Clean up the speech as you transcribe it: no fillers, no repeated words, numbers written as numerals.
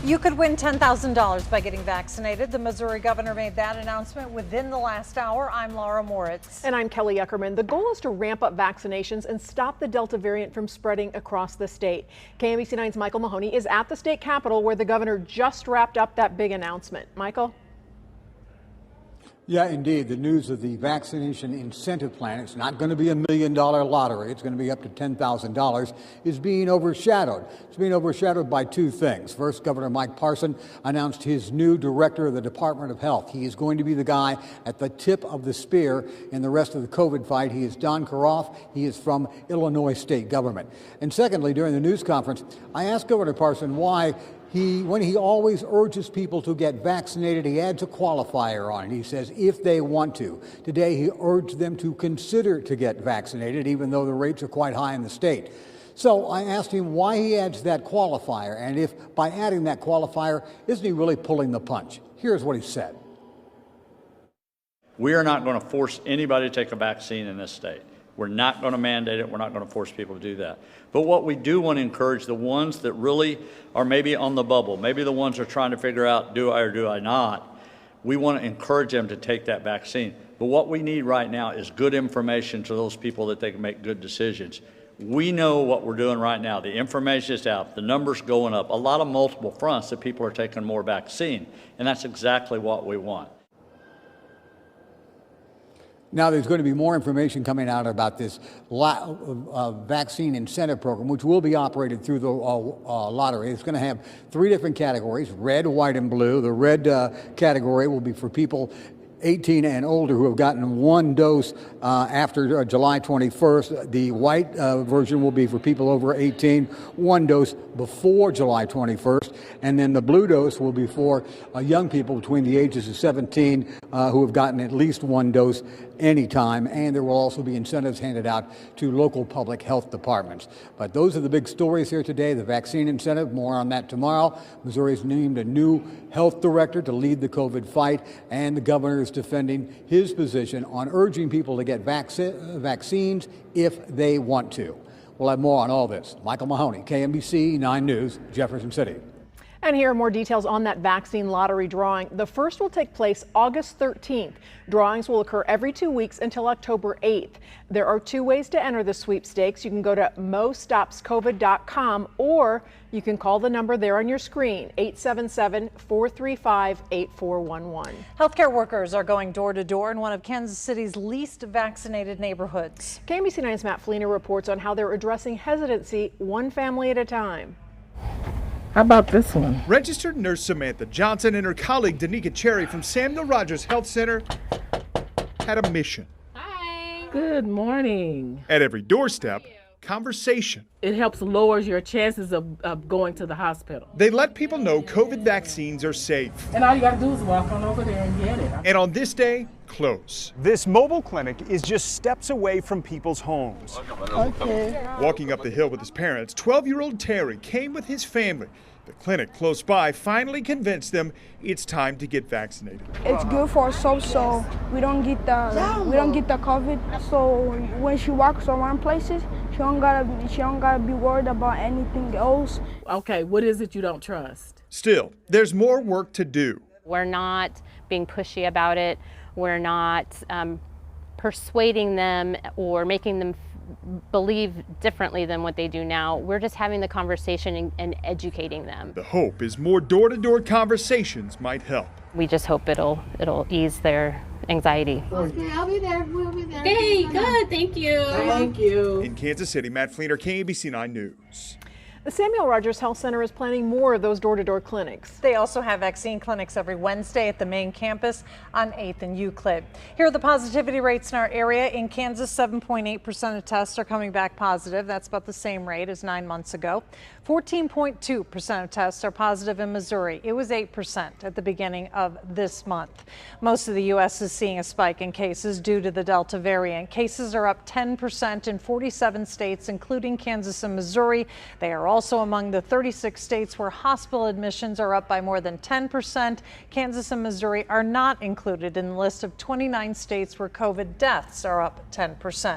You could win $10,000 by getting vaccinated. The Missouri governor made that announcement within the last hour. I'm Laura Moritz. And I'm Kelly Uckerman. The goal is to ramp up vaccinations and stop the Delta variant from spreading across the state. KMBC 9's Michael Mahoney is at the state capitol where the governor just wrapped up that big announcement. Michael? Yeah, indeed. The news of the vaccination incentive plan, it's not going to be $1 million lottery, it's going to be up to $10,000, is being overshadowed. It's being overshadowed by two things. First, Governor Mike Parson announced his new director of the Department of Health. He is going to be the guy at the tip of the spear in the rest of the COVID fight. He is Don Karoff. He is from Illinois state government. And secondly, during the news conference, I asked Governor Parson why when he always urges people to get vaccinated, he adds a qualifier on it. He says if they want to. Today, he urged them to consider to get vaccinated, even though the rates are quite high in the state. So I asked him why he adds that qualifier, and if by adding that qualifier, isn't he really pulling the punch? Here's what he said. We are not going to force anybody to take a vaccine in this state. We're not going to mandate it. We're not going to force people to do that. But what we do want to encourage the ones that really are maybe on the bubble, maybe the ones that are trying to figure out, do I or do I not? We want to encourage them to take that vaccine. But what we need right now is good information to those people that they can make good decisions. We know what we're doing right now. The information is out. The numbers going up. A lot of multiple fronts that people are taking more vaccine. And that's exactly what we want. Now, there's going to be more information coming out about this vaccine incentive program, which will be operated through the lottery. It's going to have three different categories: red, white, and blue. The red category will be for people 18 and older who have gotten one dose after July 21st. The white version will be for people over 18, one dose before July 21st. And then the blue dose will be for young people between the ages of 17 who have gotten at least one dose anytime. And there will also be incentives handed out to local public health departments. But those are the big stories here today. The vaccine incentive, more on that tomorrow. Missouri's named a new health director to lead the COVID fight, and the governor is defending his position on urging people to get vaccines if they want to. We'll have more on all this. Michael Mahoney, KMBC 9 News, Jefferson City. And here are more details on that vaccine lottery drawing. The first will take place August 13th. Drawings will occur every 2 weeks until October 8th. There are two ways to enter the sweepstakes. You can go to mostopscovid.com or you can call the number there on your screen, 877-435-8411. Healthcare workers are going door to door in one of Kansas City's least vaccinated neighborhoods. KMBC 9's Matt Fleener reports on how they're addressing hesitancy one family at a time. How about this one? Registered nurse Samantha Johnson and her colleague Danica Cherry from Samuel Rogers Health Center had a mission. Hi. Good morning. At every doorstep, conversation. It helps lower your chances of going to the hospital. They let people know COVID vaccines are safe. And all you gotta do is walk on over there and get it. And on this day, close. This mobile clinic is just steps away from people's homes. Okay. Walking up the hill with his parents, 12-year-old Terry came with his family. The clinic close by finally convinced them it's time to get vaccinated. It's good for us so we don't get the COVID. So when she walks around places, she don't gotta be worried about anything else. Okay, what is it you don't trust? Still, there's more work to do. We're not being pushy about it. We're not persuading them or making them believe differently than what they do now. We're just having the conversation and educating them. The hope is more door-to-door conversations might help. We just hope it'll ease their anxiety. Okay, I'll be there. We'll be there. Hey, good. Thank you. Thank you. In Kansas City, Matt Fleener, KMBC 9 News. The Samuel Rogers Health Center is planning more of those door-to-door clinics. They also have vaccine clinics every Wednesday at the main campus on 8th and Euclid. Here are the positivity rates in our area. In Kansas, 7.8% of tests are coming back positive. That's about the same rate as 9 months ago. 14.2% of tests are positive in Missouri. It was 8% at the beginning of this month. Most of the U.S. is seeing a spike in cases due to the Delta variant. Cases are up 10% in 47 states, including Kansas and Missouri. They are also among the 36 states where hospital admissions are up by more than 10%. Kansas and Missouri are not included in the list of 29 states where COVID deaths are up 10%.